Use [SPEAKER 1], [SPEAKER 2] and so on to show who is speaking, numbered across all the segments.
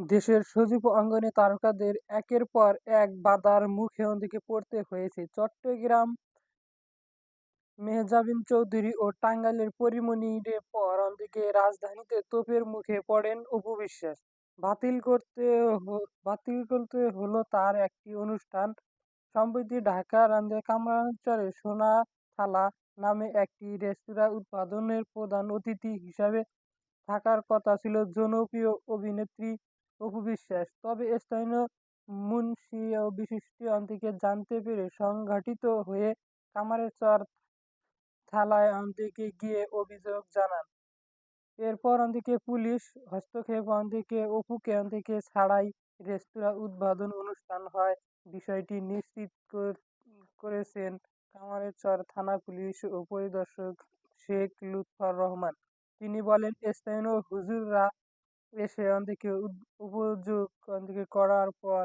[SPEAKER 1] দেশের সজীব অঙ্গনে তারকাদের একের পর এক বাধার মুখে ওদিকে পড়তে হয়েছে। চট্টগ্রাম মেহজাবিন চৌধুরী ও টাঙ্গাইলের পরীমনির পর ওদিকে রাজধানীতে তোপের মুখে পড়েন অপু বিশ্বাস। বাতিল করতে হলো তার একটি অনুষ্ঠান। সম্প্রতি ঢাকার কামরাঙ্গীরচরে সোনা থালা নামে একটি রেস্তোরাঁ উদ্বোধনের প্রধান অতিথি হিসাবে থাকার কথা ছিল জনপ্রিয় অভিনেত্রী অপু বিশ্বাস। তবে স্থানীয় মুন্সি ও বিশিষ্ট থেকে জানতে পেরে সংগঠিত হয়ে কামারচর থানায় গিয়ে অভিযোগ জানান। এরপর পুলিশ হস্তক্ষেপ অপুকে ছাড়াই রেস্তোরাঁ উদ্বোধন অনুষ্ঠান হয়। বিষয়টি নিশ্চিত করেছেন কামারচর থানা পুলিশ ও পরিদর্শক শেখ লুৎফর রহমান। তিনি বলেন, স্থানীয় হুজুররা এসে অভিযোগ করার পর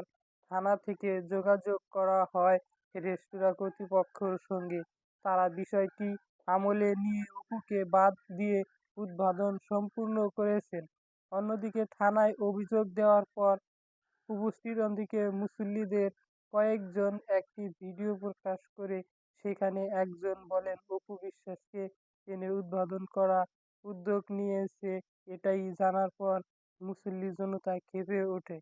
[SPEAKER 1] থানা থেকে যোগাযোগ করা হয় রেস্তোরাঁ কর্তৃপক্ষের সঙ্গে। তারা বিষয়টি আমলে নিয়ে অপুকে বাদ দিয়ে উদ্বোধন সম্পূর্ণ করেছেন। অন্যদিকে থানায় অভিযোগ দেওয়ার পর উপস্থিত মুসল্লিদের কয়েকজন একটি ভিডিও প্রকাশ করে সেখানে একজন বলেন, অপু বিশ্বাসকে এনে উদ্বোধন করার উদ্যোগ নিয়েছে। এটাই জানার পর মুসল্লি জনতা ক্ষেপে ওঠে।